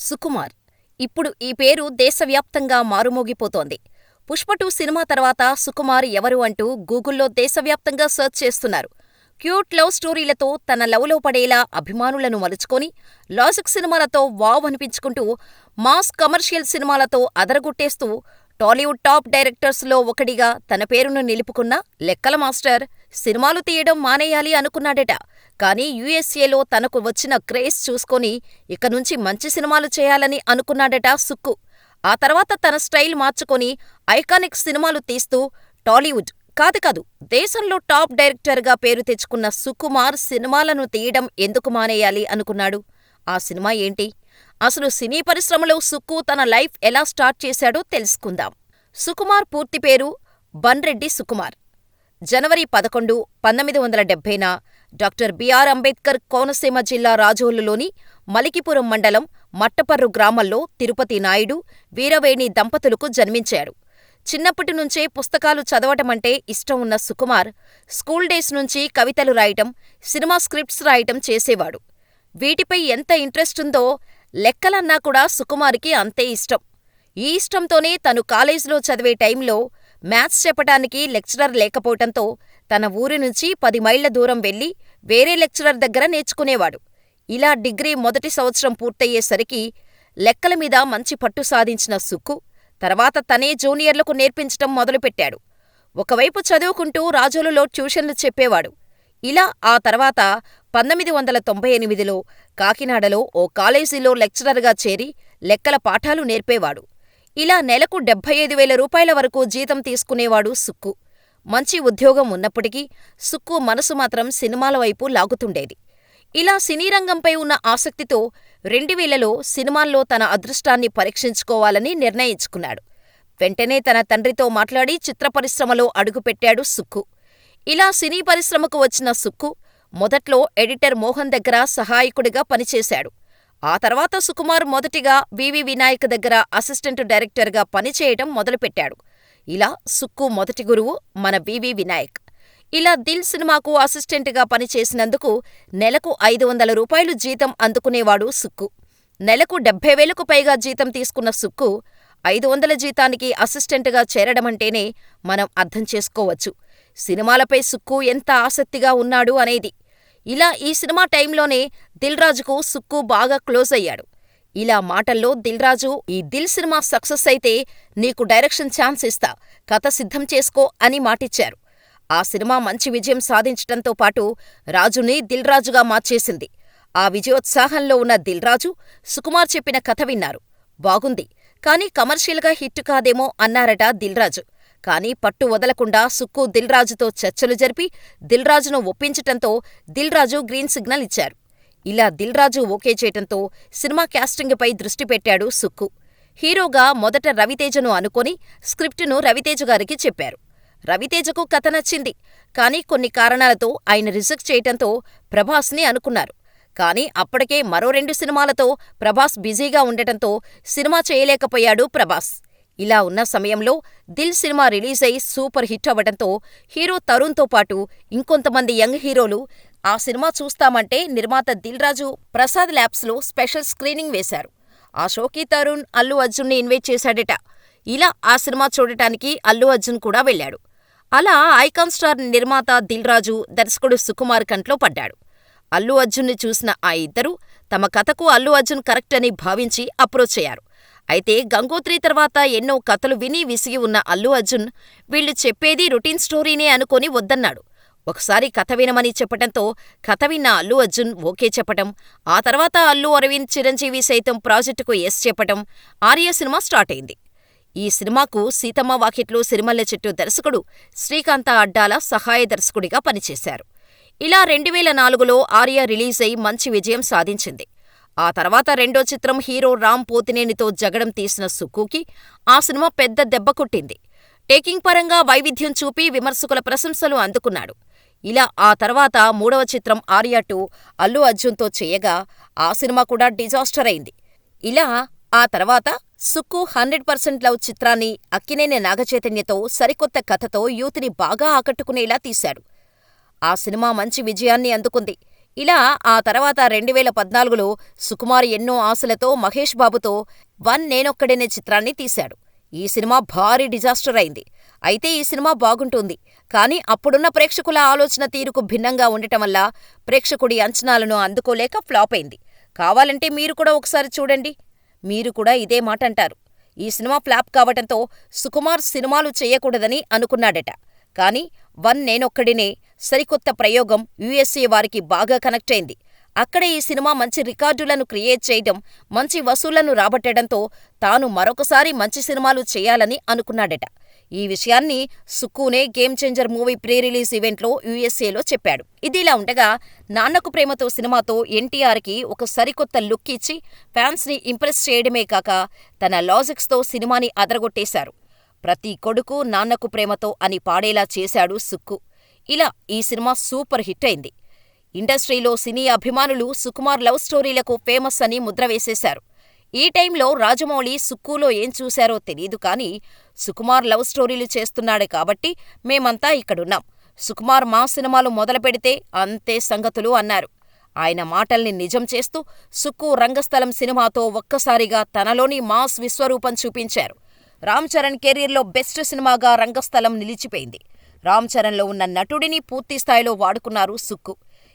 సుకుమార్. ఇప్పుడు ఈ పేరు దేశవ్యాప్తంగా మారుమోగిపోతోంది. 'పుష్ప-2' సినిమా తర్వాత సుకుమార్ ఎవరు అంటూ గూగుల్లో దేశవ్యాప్తంగా సెర్చ్ చేస్తున్నారు. క్యూట్ లవ్ స్టోరీలతో తన లవ్లో పడేలా అభిమానులను మలుచుకొని, లాజిక్ సినిమాలతో వావ్ అనిపించుకుంటూ, మాస్ కమర్షియల్ సినిమాలతో అదరగొట్టేస్తూ, టాలీవుడ్ టాప్ డైరెక్టర్స్లో ఒకడిగా తన పేరును నిలుపుకున్న 'లెక్కల మాస్టర్' సినిమాలు తీయడం మానేయాలి అనుకున్నాడట. కానీ యూఎస్ఏలో తనకు వచ్చిన క్రేజ్ చూసుకొని ఇక నుంచి మంచి సినిమాలు చేయాలని అనుకున్నాడట సుక్కు. ఆ తర్వాత తన స్టైల్ మార్చుకొని ఐకానిక్ సినిమాలు తీస్తూ టాలీవుడ్ కాదు దేశంలో టాప్ డైరెక్టర్గా పేరు తెచ్చుకున్న సుకుమార్ సినిమాలను తీయడం ఎందుకు మానేయాలి అనుకున్నాడు? ఆ సినిమా ఏంటి? అసలు సినీ పరిశ్రమలో సుక్కు తన లైఫ్ ఎలా స్టార్ట్ చేశాడో తెలుసుకుందాం. సుకుమార్ పూర్తి పేరు బన్రెడ్డి సుకుమార్. జనవరి 11, 1970న డాక్టర్ బిఆర్ అంబేడ్కర్ కోనసీమ జిల్లా రాజోలులోని మలికిపురం మండలం మట్టపర్రు గ్రామంలో తిరుపతి నాయుడు, వీరవేణి దంపతులకు జన్మించాడు. చిన్నప్పటి నుంచే పుస్తకాలు చదవటమంటే ఇష్టం ఉన్న సుకుమార్ స్కూల్ డేస్ నుంచి కవితలు రాయటం, సినిమా స్క్రిప్ట్స్ రాయటం చేసేవాడు. వీటిపై ఎంత ఇంట్రెస్ట్ ఉందో లెక్కలన్నా కూడా సుకుమార్కి అంతే ఇష్టం. ఈ ఇష్టంతోనే తను కాలేజీలో చదివే టైంలో మ్యాథ్స్ చెప్పటానికి లెక్చరర్ లేకపోవటంతో తన ఊరి నుంచి 10 మైళ్ళ దూరం వెళ్లి వేరే లెక్చరర్ దగ్గర నేర్చుకునేవాడు. ఇలా డిగ్రీ మొదటి సంవత్సరం పూర్తయ్యేసరికి లెక్కల మీద మంచి పట్టు సాధించిన సుక్కు తర్వాత తనే జూనియర్లకు నేర్పించటం మొదలుపెట్టాడు. ఒకవైపు చదువుకుంటూ రాజోలులో ట్యూషన్లు చెప్పేవాడు. ఇలా ఆ తర్వాత 1998లో కాకినాడలో ఓ కాలేజీలో లెక్చరర్గా చేరి లెక్కల పాఠాలు నేర్పేవాడు. ఇలా నెలకు 75,000 రూపాయల వరకు జీతం తీసుకునేవాడు సుక్కు. మంచి ఉద్యోగం ఉన్నప్పటికీ సుక్కు మనసు మాత్రం సినిమాల వైపు లాగుతుండేది. ఇలా సినీ రంగంపై ఉన్న ఆసక్తితో 2000లో సినిమాల్లో తన అదృష్టాన్ని పరీక్షించుకోవాలని నిర్ణయించుకున్నాడు. వెంటనే తన తండ్రితో మాట్లాడి చిత్ర పరిశ్రమలో అడుగుపెట్టాడు సుక్కు. ఇలా సినీ పరిశ్రమకు వచ్చిన సుక్కు మొదట్లో ఎడిటర్ మోహన్ దగ్గర సహాయకుడిగా పనిచేశాడు. ఆ తర్వాత సుకుమార్ మొదటిగా వివి వినాయక్ దగ్గర అసిస్టెంట్ డైరెక్టర్గా పనిచేయటం మొదలుపెట్టాడు. ఇలా సుక్కు మొదటి గురువు మన వివి వినాయక్. ఇలా దిల్ సినిమాకు అసిస్టెంట్గా పనిచేసినందుకు నెలకు 500 రూపాయలు జీతం అందుకునేవాడు సుక్కు. నెలకు 70,000కు పైగా జీతం తీసుకున్న సుక్కు 500 జీతానికి అసిస్టెంట్గా చేరడమంటేనే మనం అర్థం చేసుకోవచ్చు సినిమాలపై సుక్కు ఎంత ఆసక్తిగా ఉన్నాడు అనేది. ఇలా ఈ సినిమా టైంలోనే దిల్ రాజుకు సుక్కు బాగా క్లోజ్ అయ్యాడు. ఇలా మాటల్లో దిల్ రాజు ఈ దిల్ సినిమా సక్సెస్ అయితే నీకు డైరెక్షన్ ఛాన్స్ ఇస్తా, కథ సిద్ధం చేసుకో అని మాటిచ్చారు. ఆ సినిమా మంచి విజయం సాధించటంతో పాటు రాజుని దిల్ రాజుగా మార్చేసింది. ఆ విజయోత్సాహంలో ఉన్న దిల్ రాజు సుకుమార్ చెప్పిన కథ విన్నారు. బాగుంది, కానీ కమర్షియల్గా హిట్ కాదేమో అన్నారట దిల్ రాజు. కానీ పట్టు వదలకుండా సుక్కు దిల్ రాజుతో చర్చలు జరిపి దిల్ రాజును ఒప్పించటంతో దిల్ రాజు గ్రీన్ సిగ్నల్ ఇచ్చారు. ఇలా దిల్ రాజు ఓకే చేయటంతో సినిమా క్యాస్టింగ్పై దృష్టి పెట్టాడు సుక్కు. హీరోగా మొదట రవితేజను అనుకొని స్క్రిప్టును రవితేజగారికి చెప్పారు. రవితేజకు కథ నచ్చింది. కానీ కొన్ని కారణాలతో ఆయన రిజెక్ట్ చేయటంతో ప్రభాస్ని అనుకున్నారు. కానీ అప్పటికే మరో 2 సినిమాలతో ప్రభాస్ బిజీగా ఉండటంతో సినిమా చేయలేకపోయాడు ప్రభాస్. ఇలా ఉన్న సమయంలో దిల్ సినిమా రిలీజ్ అయి సూపర్ హిట్ అవ్వటంతో హీరో తరుణ్తో పాటు ఇంకొంతమంది యంగ్ హీరోలు ఆ సినిమా చూస్తామంటే నిర్మాత దిల్ రాజు ప్రసాద్ ల్యాబ్స్లో స్పెషల్ స్క్రీనింగ్ వేశారు. ఆ షోకి తరుణ్ అల్లు అర్జున్ని ఇన్వైట్ చేశాడట. ఇలా ఆ సినిమా చూడటానికి అల్లు అర్జున్ కూడా వెళ్ళాడు. అలా ఐకాన్ స్టార్ నిర్మాత దిల్ రాజు, దర్శకుడు సుకుమార్ కంట్లో పడ్డాడు. అల్లు అర్జున్ని చూసిన ఆ ఇద్దరూ తమ కథకు అల్లు అర్జున్ కరెక్ట్ అని భావించి అప్రోచ్ అయ్యారు. అయితే గంగోత్రి తర్వాత ఎన్నో కథలు విని విసిగి ఉన్న అల్లు అర్జున్ వీళ్లు చెప్పేది రొటీన్ స్టోరీనే అనుకొని వద్దన్నాడు. ఒకసారి కథ వినమని చెప్పటంతో కథ విన్న అల్లు అర్జున్ ఓకే చెప్పటం, ఆ తర్వాత అల్లు అరవింద్, చిరంజీవి సైతం ప్రాజెక్టుకు ఎస్ చెప్పటం, ఆర్య సినిమా స్టార్ట్ అయింది. ఈ సినిమాకు సీతమ్మ వాకిట్లో సిరిమల్లె చెట్టు దర్శకుడు శ్రీకాంత అడ్డాల సహాయ దర్శకుడిగా పనిచేశారు. ఇలా 2004లో ఆర్య రిలీజ్ అయి మంచి విజయం సాధించింది. ఆ తర్వాత రెండో చిత్రం హీరో రామ్ పోతినేనితో జగడం తీసిన సుక్కుకి ఆ సినిమా పెద్ద దెబ్బ కొట్టింది. టేకింగ్ పరంగా వైవిధ్యం చూపి విమర్శకుల ప్రశంసలు అందుకున్నాడు. ఇలా ఆ తర్వాత మూడవ చిత్రం ఆర్య 2 అల్లు అర్జున్తో చేయగా ఆ సినిమా కూడా డిజాస్టర్ అయింది. ఇలా ఆ తర్వాత సుక్కు 100% లవ్ చిత్రాన్ని అక్కినేని నాగచైతన్యతో సరికొత్త కథతో యూత్ని బాగా ఆకట్టుకునేలా తీశాడు. ఆ సినిమా మంచి విజయాన్ని అందుకుంది. ఇలా ఆ తర్వాత 2014లో సుకుమార్ ఎన్నో ఆశలతో మహేష్ బాబుతో 'వన్ నేనొక్కడినే' చిత్రాన్ని తీశాడు. ఈ సినిమా భారీ డిజాస్టర్ అయింది. అయితే ఈ సినిమా బాగుంటుంది. కానీ అప్పుడున్న ప్రేక్షకుల ఆలోచన తీరుకు భిన్నంగా ఉండటం వల్ల ప్రేక్షకుడి అంచనాలను అందుకోలేక ఫ్లాప్ అయింది. కావాలంటే మీరు కూడా ఒకసారి చూడండి. మీరు కూడా ఇదే మాటంటారు. ఈ సినిమా ఫ్లాప్ కావటంతో సుకుమార్ సినిమాలు చేయకూడదని అనుకున్నాడట. కానీ 'వన్ నేనొక్కడినే' సరికొత్త ప్రయోగం యూఎస్ఏ వారికి బాగా కనెక్ట్ అయింది. అక్కడ ఈ సినిమా మంచి రికార్డులను క్రియేట్ చేయడం, మంచి వసూళ్లను రాబట్టడంతో తాను మరొకసారి మంచి సినిమాలు చేయాలని అనుకున్నాడట. ఈ విషయాన్ని సుక్కునే game changer movie pre release ఈవెంట్లో యూఎస్ఏలో చెప్పాడు. ఇదిలా ఉండగా 'నాన్నకు ప్రేమతో' సినిమాతో ఎన్టీఆర్కి ఒక సరికొత్త లుక్ ఇచ్చి ఫ్యాన్స్ని ఇంప్రెస్ చేయడమే కాక తన లాజిక్స్తో సినిమాని అదరగొట్టేశారు. ప్రతి కొడుకు నాన్నకు ప్రేమతో అని పాడేలా చేశాడు సుక్కు. ఇలా ఈ సినిమా సూపర్ హిట్ అయింది. ఇండస్ట్రీలో సినీ అభిమానులు సుకుమార్ లవ్ స్టోరీలకు ఫేమస్ అని ముద్ర వేసేశారు. ఈ టైంలో రాజమౌళి సుక్కులో ఏం చూశారో తెలీదు కానీ సుకుమార్ లవ్ స్టోరీలు చేస్తున్నాడు కాబట్టి మేమంతా ఇక్కడున్నాం. సుకుమార్ మా సినిమాలు మొదలుపెడితే అంతే సంగతులు అన్నారు. ఆయన మాటల్ని నిజం చేస్తూ సుక్కు రంగస్థలం సినిమాతో ఒక్కసారిగా తనలోని మాస్ విశ్వరూపం చూపించారు. రామ్ చరణ్ కెరీర్లో బెస్ట్ సినిమాగా రంగస్థలం నిలిచిపోయింది. రామ్ చరణ్లో ఉన్న నటుడిని పూర్తిస్థాయిలో వాడుకున్నారు సుక్కు.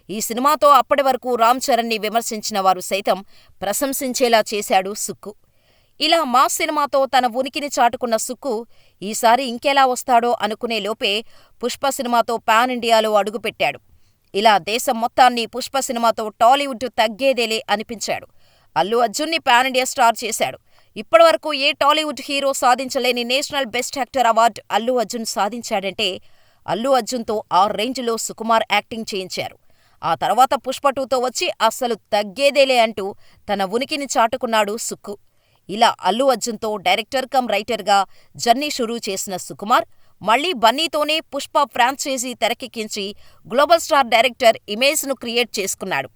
ఈ సినిమాతో అప్పటి వరకు రామ్ చరణ్ని విమర్శించిన వారు సైతం ప్రశంసించేలా చేశాడు సుక్కు. ఇలా మాస్ సినిమాతో తన ఉనికిని చాటుకున్న సుక్కు ఈసారి ఇంకెలా వస్తాడో అనుకునే లోపే పుష్ప సినిమాతో పాన్ ఇండియాలో అడుగుపెట్టాడు. ఇలా దేశం మొత్తాన్ని పుష్ప సినిమాతో టాలీవుడ్ తగ్గేదేలే అనిపించాడు. అల్లు అర్జున్ని పాన్ ఇండియా స్టార్ చేశాడు. ఇప్పటివరకు ఏ టాలీవుడ్ హీరో సాధించలేని national best actor award Allu Arjun సాధించాడంటే అల్లు అర్జున్తో ఆ రేంజ్లో సుకుమార్ యాక్టింగ్ చేయించారు. ఆ తర్వాత పుష్ప 2తో వచ్చి అస్సలు తగ్గేదేలే అంటూ తన ఉనికిని చాటుకున్నాడు సుక్కు. ఇలా అల్లు అర్జున్తో డైరెక్టర్ కమ్ రైటర్గా జర్నీ షురూ చేసిన సుకుమార్ మళ్లీ బన్నీతోనే పుష్ప ఫ్రాంచైజీ తెరకెక్కించి గ్లోబల్ స్టార్ డైరెక్టర్ ఇమేజ్ను క్రియేట్ చేసుకున్నాడు.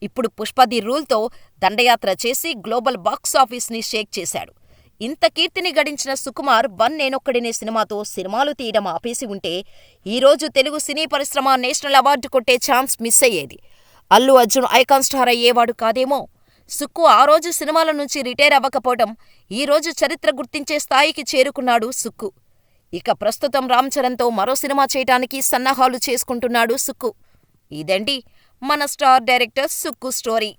ఇప్పుడు పుష్ప ది రూల్తో దండయాత్ర చేసి గ్లోబల్ బాక్సాఫీస్ని షేక్ చేశాడు. ఇంత కీర్తిని గడించిన సుకుమార్ 'వన్ నేనొక్కడినే' సినిమాతో సినిమాలు తీయడం ఆపేసి ఉంటే ఈరోజు తెలుగు సినీ పరిశ్రమ నేషనల్ అవార్డు కొట్టే ఛాన్స్ మిస్ అయ్యేది. అల్లు అర్జున్ ఐకాన్ స్టార్ అయ్యేవాడు కాదేమో. సుక్కు ఆ రోజు సినిమాల నుంచి రిటైర్ అవ్వకపోవడం ఈరోజు చరిత్ర గుర్తించే స్థాయికి చేరుకున్నాడు సుక్కు. ఇక ప్రస్తుతం రామ్ చరణ్తో మరో సినిమా చేయటానికి సన్నాహాలు చేసుకుంటున్నాడు సుక్కు. ఇదండి మన స్టార్ డైరెక్టర్ సుక్కు స్టోరీ.